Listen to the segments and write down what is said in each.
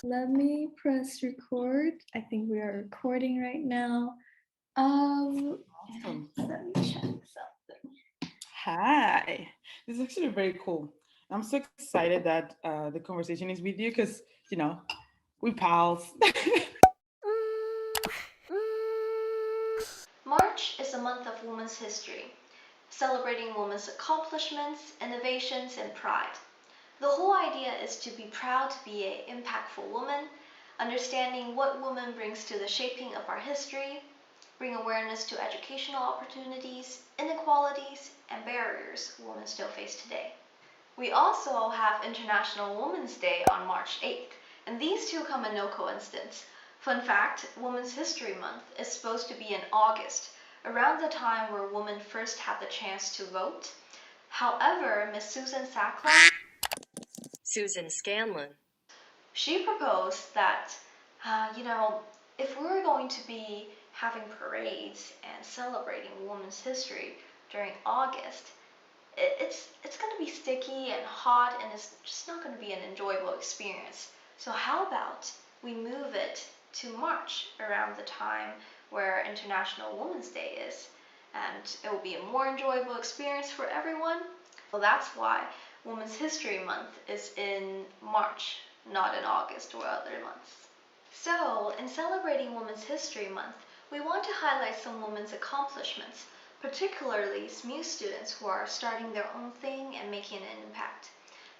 Let me press record. I think we are recording right now. Awesome. Let me check something. Hi. This is actually very cool. I'm so excited that the conversation is with you because, you know, we pals. March is a month of women's history, celebrating women's accomplishments, innovations, and pride. The whole idea is to be proud to be an impactful woman, understanding what woman brings to the shaping of our history, bring awareness to educational opportunities, inequalities, and barriers women still face today. We also have International Women's Day on March 8th, and these two come in no coincidence. Fun fact, Women's History Month is supposed to be in August, around the time where women first had the chance to vote. However, Miss Susan Scanlon. she proposed that, uh, you know, if we were going to be having parades and celebrating women's history during August, it's going to be sticky and hot and it's just not going to be an enjoyable experience. So how about we move it to March around the time where International Women's Day is, and it will be a more enjoyable experience for everyone. Well, that's why Women's History Month is in March, not in August or other months. So, in celebrating Women's History Month, we want to highlight some women's accomplishments, particularly SMU students who are starting their own thing and making an impact.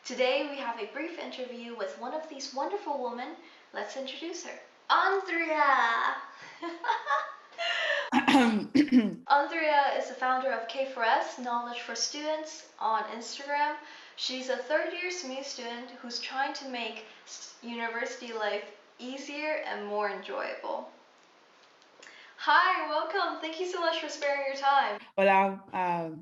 Today, we have a brief interview with one of these wonderful women. Let's introduce her. Andrea! Andrea is the founder of K4S Knowledge for Students on Instagram. She's a third-year SMU student who's trying to make university life easier and more enjoyable. Hi, welcome. Thank you so much for sparing your time. Hola,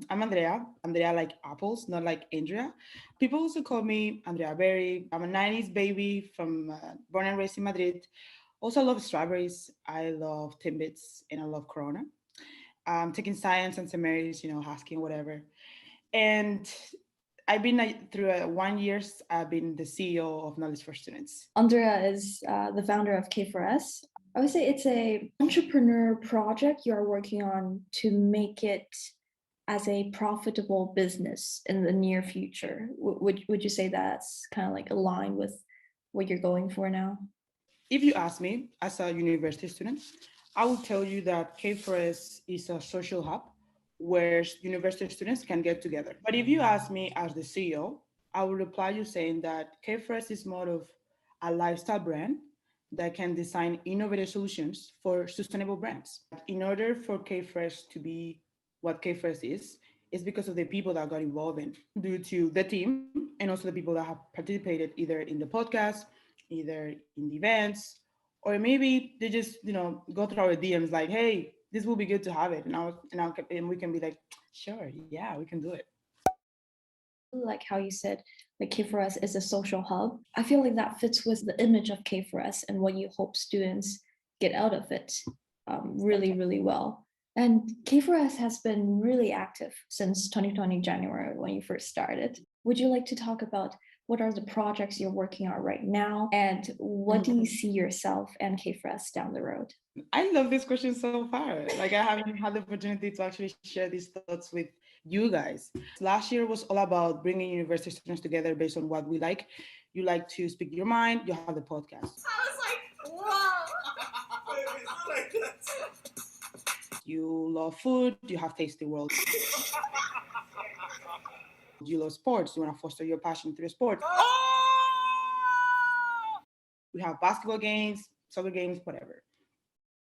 I'm Andrea. Andrea like apples, not like Andrea. People also call me Andrea Berry. I'm a 90s baby from born and raised in Madrid. Also, I love strawberries. I love Timbits and I love Corona. Taking science and St. Mary's, Husky, whatever. And I've been through 1 year. I've been the CEO of Knowledge for Students. Andrea is the founder of K4S. I would say it's a entrepreneur project you are working on to make it as a profitable business in the near future. Would you say that's kind of like aligned with what you're going for now? If you ask me, as a university student, I will tell you that K4S is a social hub where university students can get together. But if you ask me as the CEO, I will reply you saying that K4S is more of a lifestyle brand that can design innovative solutions for sustainable brands. In order for K4S to be what K4S is because of the people that got involved in, due to the team and also the people that have participated either in the podcast, either in the events, or maybe they just go through our DMs like, hey, this will be good to have it, and we can be like, sure, yeah, we can do it. Like how you said, like K4S is a social hub. I feel like that fits with the image of K4S and what you hope students get out of it really, really well. And K4S has been really active since 2020 January when you first started. Would you like to talk about what are the projects you're working on right now and what do you see yourself and K4S down the road? I love this question so far. Like, I haven't had the opportunity to actually share these thoughts with you guys. Last year was all about bringing university students together based on what we like. You like to speak your mind, you have the podcast. I was like, whoa. You love food, you have Tasty World. You love sports, you want to foster your passion through sports. We have basketball games, soccer games, whatever.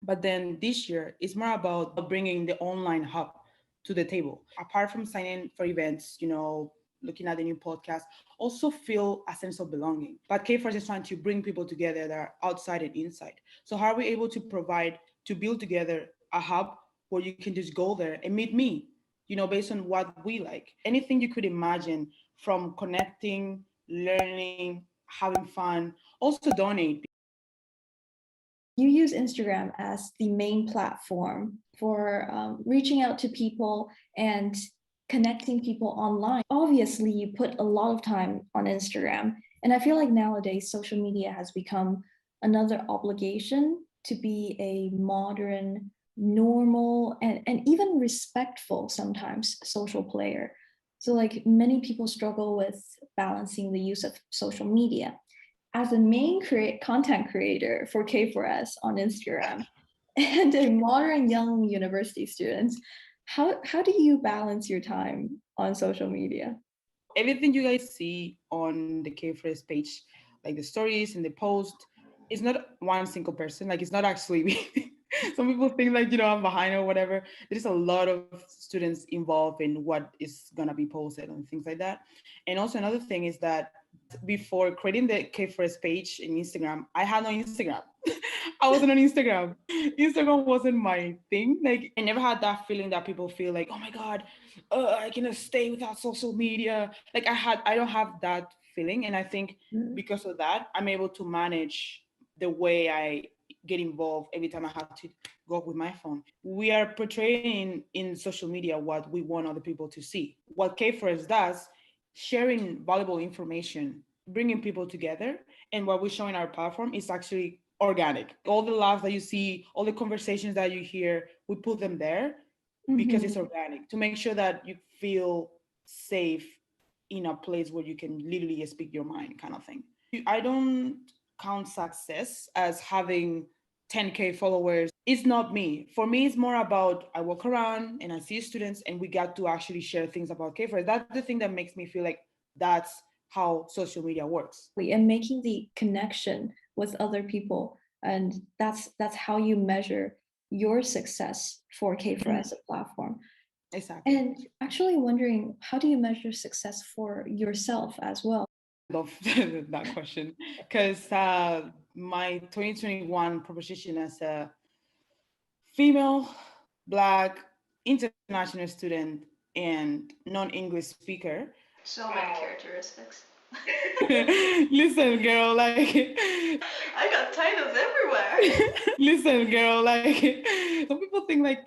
But then this year, it's more about bringing the online hub to the table. Apart from signing for events, looking at the new podcast, also feel a sense of belonging. But K4S is trying to bring people together that are outside and inside. So how are we able to build together a hub where you can just go there and meet me, based on what we like? Anything you could imagine, from connecting, learning, having fun, also donate. You use Instagram as the main platform for reaching out to people and connecting people online. Obviously, you put a lot of time on Instagram And I feel like nowadays social media has become another obligation to be a modern, normal, and even respectful sometimes social player. So like many people struggle with balancing the use of social media. As a main content creator for K4S on Instagram and a modern young university student, how do you balance your time on social media? Everything you guys see on the K4S page, like the stories and the post, it's not one single person. Like it's not actually me. Some people think like, I'm behind or whatever. There's a lot of students involved in what is gonna be posted and things like that. And also another thing is that before creating the K4S page in Instagram, I had no Instagram. I wasn't on Instagram. Instagram wasn't my thing. Like I never had that feeling that people feel like, oh my God, I cannot stay without social media. Like I don't have that feeling. And I think because of that, I'm able to manage the way I get involved every time I have to go with my phone. We are portraying in social media what we want other people to see. What K4S does, sharing valuable information, bringing people together, and what we show in our platform is actually organic. All the laughs that you see, all the conversations that you hear, we put them there because it's organic to make sure that you feel safe in a place where you can literally speak your mind, kind of thing. I don't count success as having 10K followers. It's not me. For me, it's more about I walk around and I see students and we got to actually share things about K4S. That's the thing that makes me feel like that's how social media works. And making the connection with other people, and that's how you measure your success for K4S platform. Exactly. And actually wondering, how do you measure success for yourself as well? Love that question because my 2021 proposition as a female, Black, international student, and non-English speaker. So many characteristics. Listen, girl, like I got titles everywhere. listen, girl, like some people think like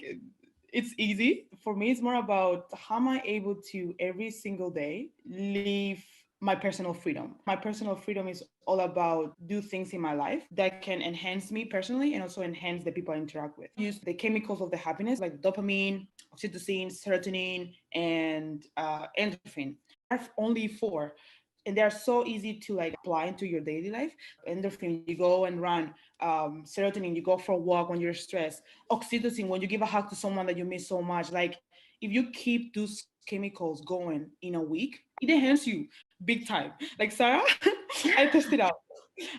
it's easy. For me, it's more about how am I able to every single day live my personal freedom. My personal freedom is all about do things in my life that can enhance me personally and also enhance the people I interact with. Use the chemicals of the happiness like dopamine, oxytocin, serotonin, and endorphin. There are only four, and they're so easy to like apply into your daily life. Endorphin, you go and run. Serotonin, you go for a walk when you're stressed. Oxytocin, when you give a hug to someone that you miss so much. Like if you keep those chemicals going in a week, it enhances you big time. Like Sarah, I tested out.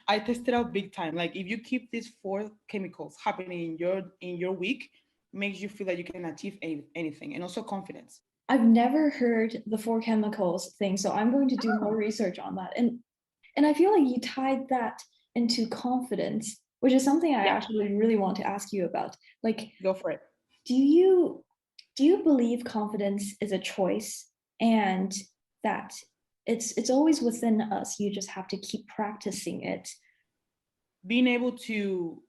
I tested out big time. Like if you keep these four chemicals happening in your week, makes you feel that you can achieve anything, and also confidence. I've never heard the four chemicals thing, so I'm going to do more research on that. And I feel like you tied that into confidence, which is something I actually really want to ask you about. Like, go for it. Do you believe confidence is a choice and that it's always within us? You just have to keep practicing it. Being able to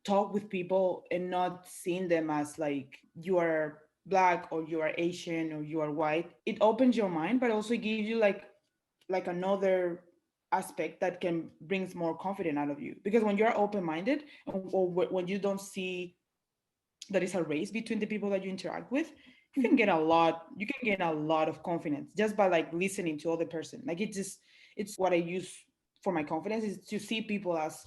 talk with people and not seeing them as like you are Black or you are Asian or you are white, it opens your mind, but also gives you like another aspect that can brings more confidence out of you. Because when you're open-minded or when you don't see that it's a race between the people that you interact with, you can get a lot of confidence just by like listening to other person. Like it's what I use for my confidence is to see people as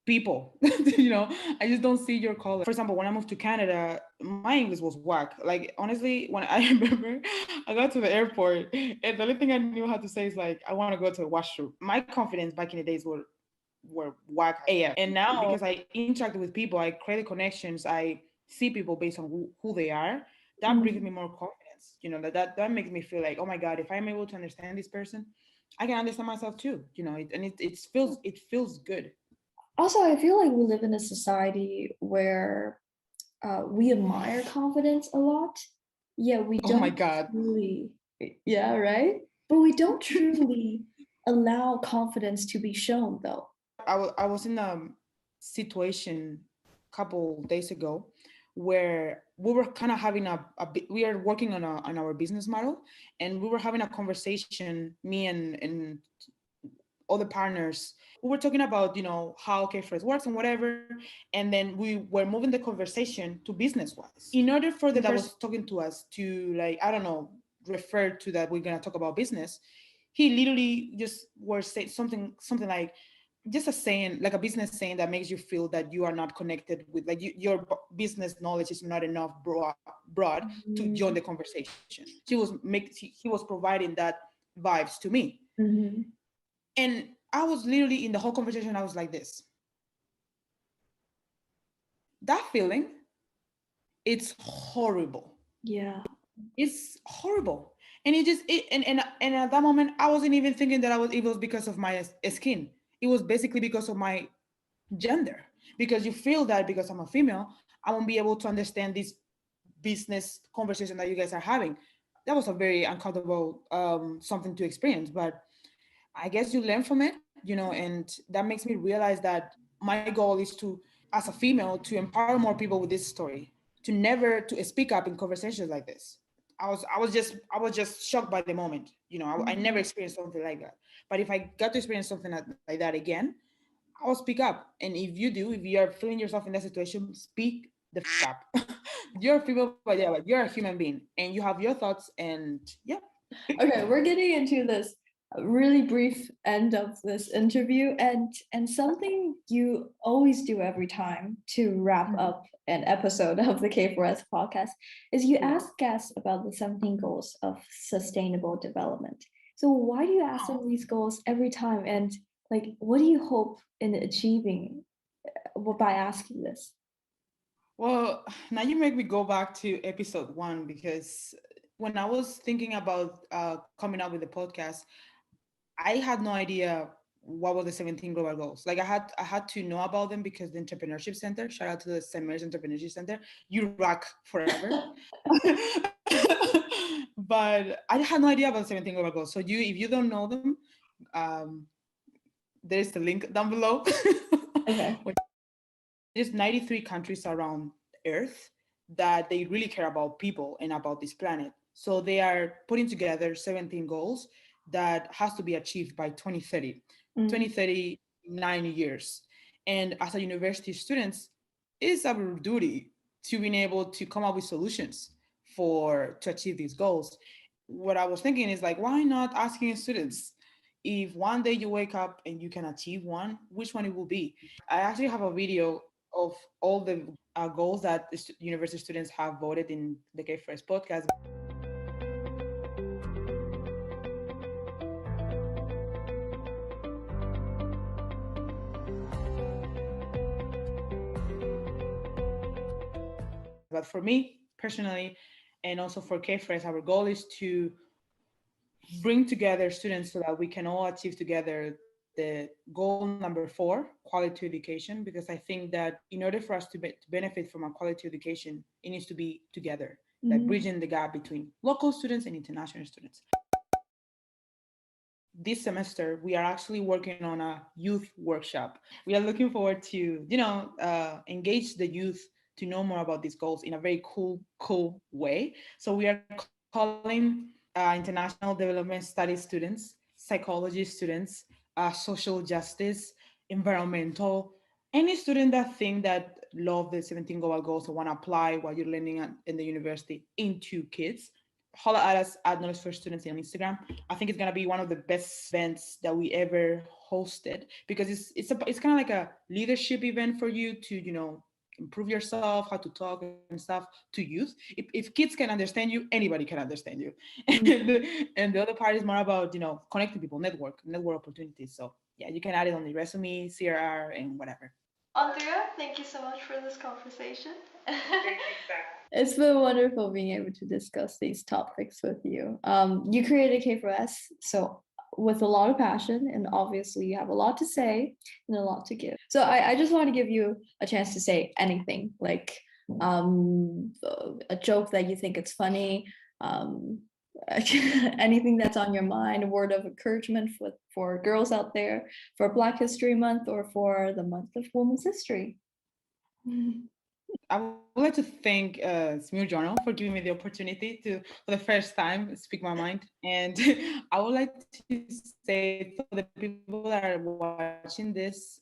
people. I just don't see your color. For example, when I moved to Canada, my English was whack. Like honestly, when I remember I got to the airport and the only thing I knew how to say is like I want to go to the washroom. My confidence back in the days were whack AF. And now because I interact with people, I create connections, I see people based on who they are, that brings me more confidence. That makes me feel like, oh my God, if I'm able to understand this person, I can understand myself too. It feels good. Also, I feel like we live in a society where we admire confidence a lot. Yeah, we Oh my don't God. truly, yeah, right? But we don't truly allow confidence to be shown, though. I was in a situation a couple days ago where we were kind of having we are working on our business model, and we were having a conversation, me and other partners. We were talking about, how K4S works and whatever. And then we were moving the conversation to business wise. In order for the person that was talking to us to, like, I don't know, refer to that we're going to talk about business, he literally just was saying something like, just a saying, like a business saying that makes you feel that you are not connected with, like, your business knowledge is not enough broad to join the conversation. He was providing that vibes to me. And I was literally in the whole conversation, I was like this. That feeling, it's horrible. Yeah. It's horrible. And and at that moment, I wasn't even thinking that it was because of my skin. It was basically because of my gender. Because you feel that because I'm a female, I won't be able to understand this business conversation that you guys are having. That was a very uncomfortable something to experience, but I guess you learn from it, and that makes me realize that my goal is to, as a female, to empower more people with this story, to never to speak up in conversations like this. I was just shocked by the moment. I never experienced something like that. But if I got to experience something like that again, I'll speak up. And if you are feeling yourself in that situation, speak the up. You're a female, but yeah, but you're a human being, and you have your thoughts, and yeah. Okay, we're getting into this really brief end of this interview, and something you always do every time to wrap up an episode of the K4S podcast is you ask guests about the 17 goals of sustainable development. So why do you ask them these goals every time, and like what do you hope in achieving by asking this? Well, now you make me go back to episode 1, because when I was thinking about coming up with the podcast, I had no idea what were the 17 global goals. Like I had to know about them because the Entrepreneurship Center, shout out to the St. Mary's Entrepreneurship Center, you rock forever. But I had no idea about 17 global goals. So if you don't know them, there's the link down below. Okay. There's 93 countries around Earth that they really care about people and about this planet. So they are putting together 17 goals that has to be achieved by 2030. 2030, 9 years. And as a university students, it's our duty to being able to come up with solutions to achieve these goals. What I was thinking is, like, why not asking students, if one day you wake up and you can achieve one, which one it will be? I actually have a video of all the goals that university students have voted in the K4S podcast. But for me personally, and also for K4S, our goal is to bring together students so that we can all achieve together the goal number 4, quality education, because I think that in order for us to benefit from a quality education, it needs to be together, like bridging the gap between local students and international students. This semester, we are actually working on a youth workshop. We are looking forward to, engage the youth to know more about these goals in a very cool way. So we are calling international development studies students, psychology students, social justice, environmental, any student that think that love the 17 global goals or want to apply what you're learning in the university into kids. Holla at us at Knowledge for Students on Instagram. I think it's gonna be one of the best events that we ever hosted, because it's kind of like a leadership event for you to improve yourself, how to talk and stuff to youth. If kids can understand you, anybody can understand you. And the other part is more about connecting people, network opportunities. So yeah, you can add it on the resume, CRR, and whatever. Andrea, thank you so much for this conversation. It's been wonderful being able to discuss these topics with you. You created K4S, so with a lot of passion, and obviously you have a lot to say and a lot to give. So I just want to give you a chance to say anything, like a joke that you think it's funny, anything that's on your mind, a word of encouragement for girls out there, for Black History Month, or for the month of Women's History. I would like to thank Smear Journal for giving me the opportunity to, for the first time, speak my mind. And I would like to say for the people that are watching this,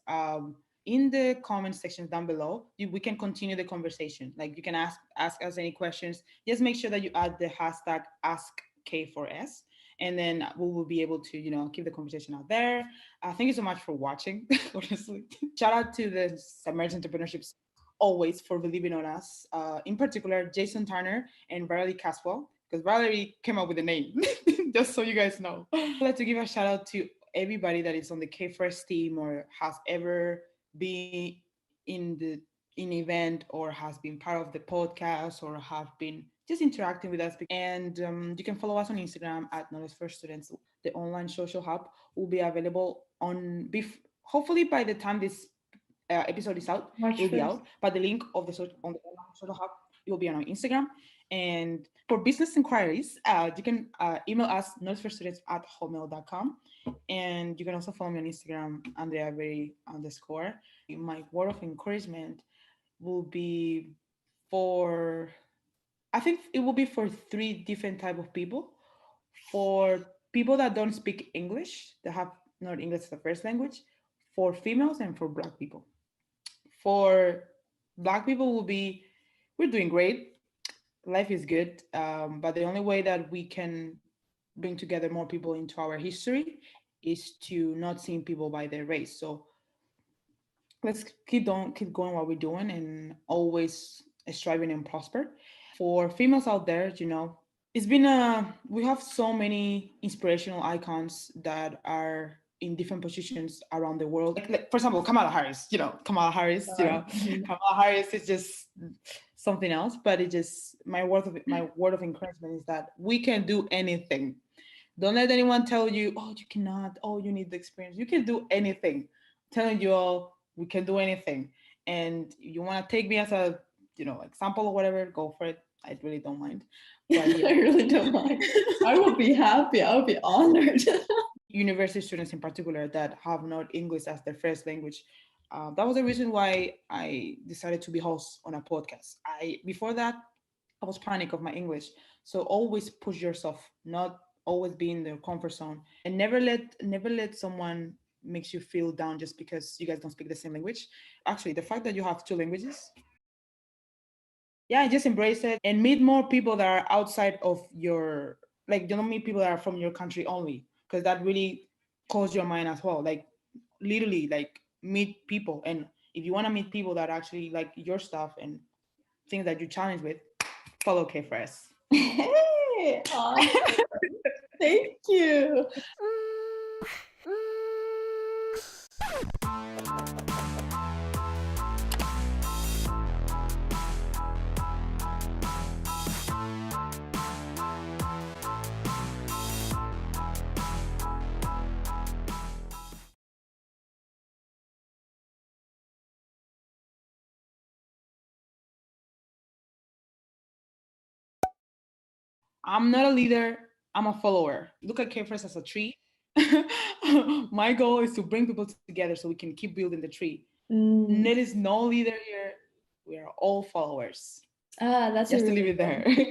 in the comment sections down below, we can continue the conversation. Like you can ask us any questions. Just make sure that you add the hashtag AskK4S, and then we will be able to, keep the conversation out there. Thank you so much for watching. Honestly, shout out to the Submerged Entrepreneurships always for believing on us. In particular, Jason Turner and Valerie Caswell, because Valerie came up with the name, just so you guys know. I'd like to give a shout out to everybody that is on the K4S team or has ever been in the in event or has been part of the podcast or have been just interacting with us. And you can follow us on Instagram at Knowledge for Students. The online social hub will be available on hopefully by the time this episode is out, March it will be 1st. out. But the link of on the online social hub, it will be on our Instagram. And for business inquiries, you can email us knowledgeforstudents@hotmail.com. And you can also follow me on Instagram, Andrea Very _. My word of encouragement will be for, I think it will be for three different type of people. For people that don't speak English, that have not English as a first language, for females and for Black people. For Black people will be, we're doing great, life is good, but the only way that we can bring together more people into our history is to not seeing people by their race. So let's keep going what we're doing and always striving and prosper. For females out there, it's been we have so many inspirational icons that are in different positions around the world. Like for example, Kamala Harris, Kamala Harris is just something else, but it just, my word of encouragement is that we can do anything. Don't let anyone tell you, oh, you cannot, oh, you need the experience. You can do anything. I'm telling you all, we can do anything. And you want to take me as a, example or whatever, go for it. I really don't mind. But yeah. I really don't mind. I would be happy. I would be honored. University students in particular that have not English as their first language. That was the reason why I decided to be host on a podcast. Before that, I was panic of my English. So always push yourself, not always be in the comfort zone, and never let someone makes you feel down just because you guys don't speak the same language. Actually, the fact that you have two languages, yeah, just embrace it and meet more people that are outside of your, like, don't meet people that are from your country only, because that really closes your mind as well. Like literally, like, meet people. And if you want to meet people that actually like your stuff and things that you challenge with, follow K4S. Hey, awesome. Thank you. I'm not a leader, I'm a follower. Look at K4S as a tree. My goal is to bring people together so we can keep building the tree. There is no leader here. We are all followers. That's Just a to really leave it good there.